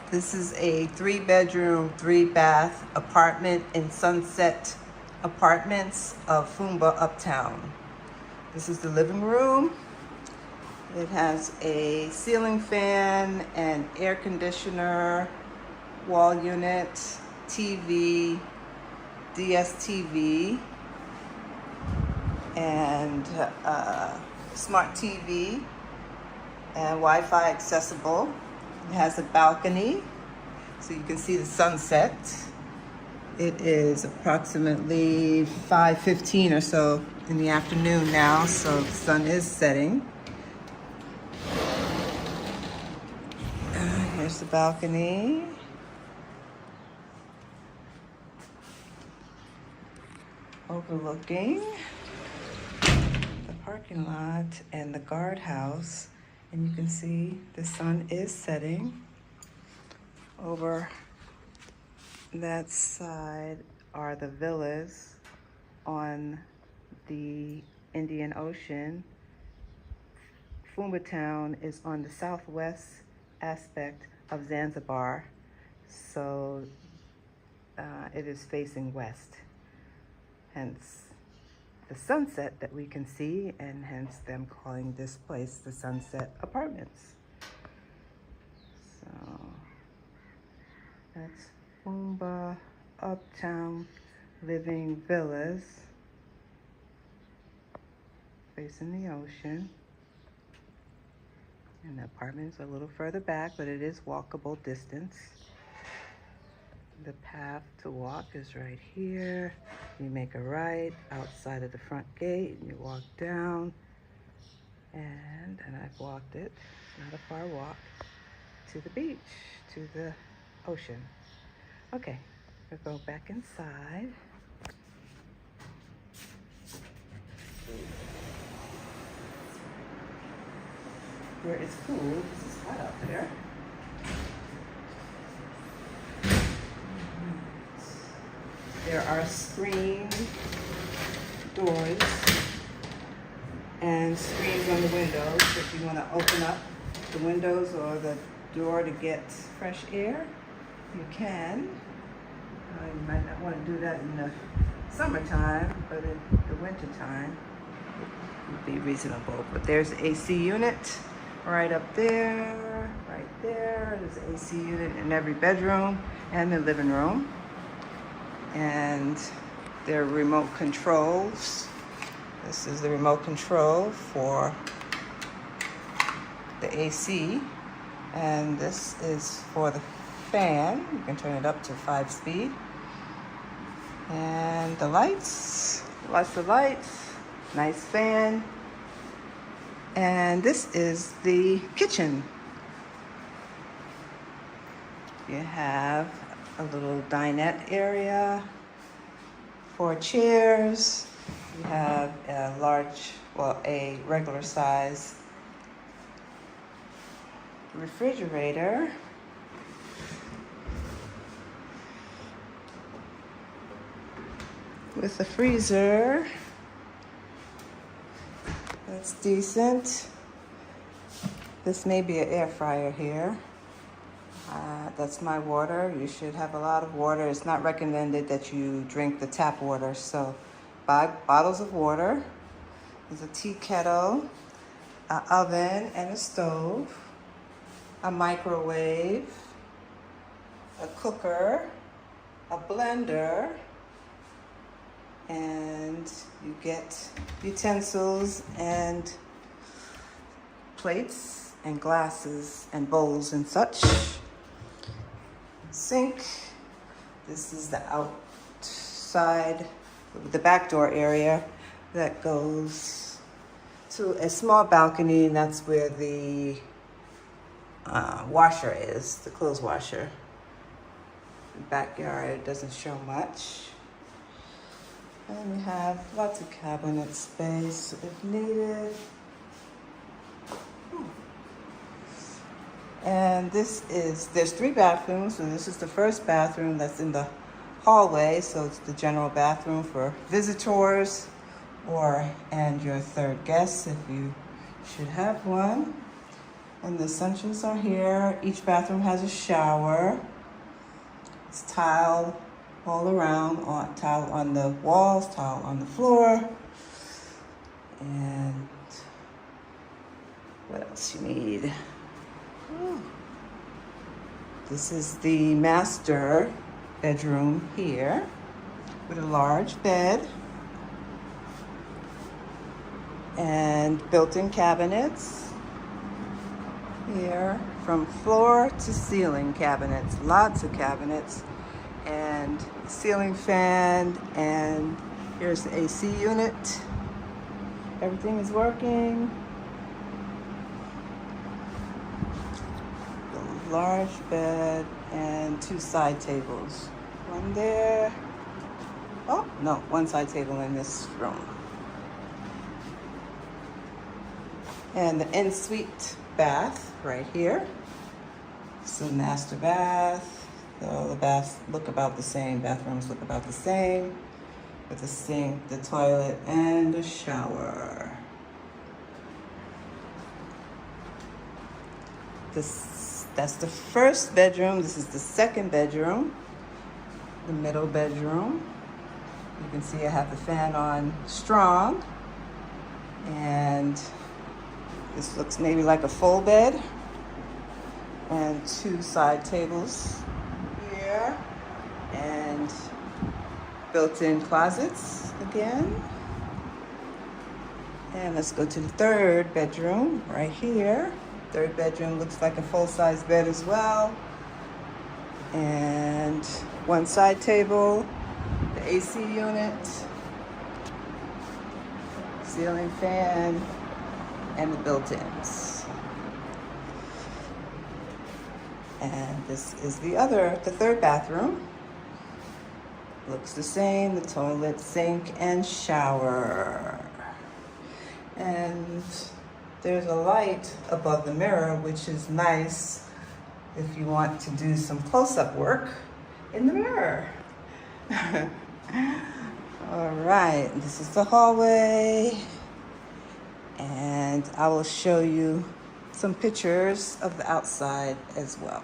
This is a 3-bedroom, 3-bath apartment in Sunset Apartments of FUMBA Uptown. This is the living room. It has a ceiling fan and air conditioner, wall unit, TV, DSTV, and smart TV and Wi-Fi accessible. It has a balcony so you can see the sunset. It is approximately 5:15 or so in the afternoon now, so the sun is setting. Here's the balcony. Overlooking the parking lot and the guardhouse. And you can see the sun is setting. Over that side are the villas on the Indian Ocean. FUMBA Town is on the southwest aspect of Zanzibar, so it is facing west. Hence the sunset that we can see, and hence them calling this place the Sunset Apartments. So that's FUMBA Uptown Living Villas facing the ocean. And the apartments are a little further back, but it is walkable distance. The path to walk is right here. You make a right outside of the front gate and you walk down. And I've walked it, not a far walk, to the beach, to the ocean. Okay, we'll go back inside. Where it's cool, this is hot out there. There are screen doors and screens on the windows. If you want to open up the windows or the door to get fresh air, you can. You might not want to do that in the summertime, but in the wintertime it would be reasonable. But there's an AC unit right up there, right there. There's an AC unit in every bedroom and the living room. And there are remote controls. This is the remote control for the AC. And this is for the fan. You can turn it up to 5-speed. And the lights, lots of lights, nice fan. And this is the kitchen. You have a little dinette area, 4 chairs. You have a regular size refrigerator. With a freezer. That's decent. This may be an air fryer here. That's my water. You should have a lot of water. It's not recommended that you drink the tap water, so buy bottles of water. There's a tea kettle, an oven and a stove, a microwave, a cooker, a blender, and you get utensils and plates and glasses and bowls and such. Sink. This is the outside, the back door area that goes to a small balcony, and that's where the washer is, the clothes washer. The backyard doesn't show much. And we have lots of cabinet space if needed. And there's 3 bathrooms, and this is the first bathroom that's in the hallway, so it's the general bathroom for visitors and your third guest if you should have one. And the essentials are here. Each bathroom has a shower. It's tiled all around, tile on the walls, tile on the floor. And what else you need? Ooh. This is the master bedroom here with a large bed and built-in cabinets here, from floor to ceiling cabinets, lots of cabinets, and ceiling fan, and here's the AC unit. Everything is working. The large bed and 2 side tables. One there. Oh, no, 1 side table in this room. And the ensuite bath right here. So master bath. So the baths look about the same. Bathrooms look about the same. With the sink, the toilet, and the shower. That's the first bedroom. This is the second bedroom. The middle bedroom. You can see I have the fan on strong. And this looks maybe like a full bed. And 2 side tables here. And built-in closets again. And let's go to the third bedroom right here. Third bedroom looks like a full-size bed as well. And 1 side table, the AC unit, ceiling fan, and the built-ins. And this is the third bathroom. Looks the same, the toilet, sink, and shower. And there's a light above the mirror, which is nice if you want to do some close-up work in the mirror. All right, this is the hallway. And I will show you some pictures of the outside as well.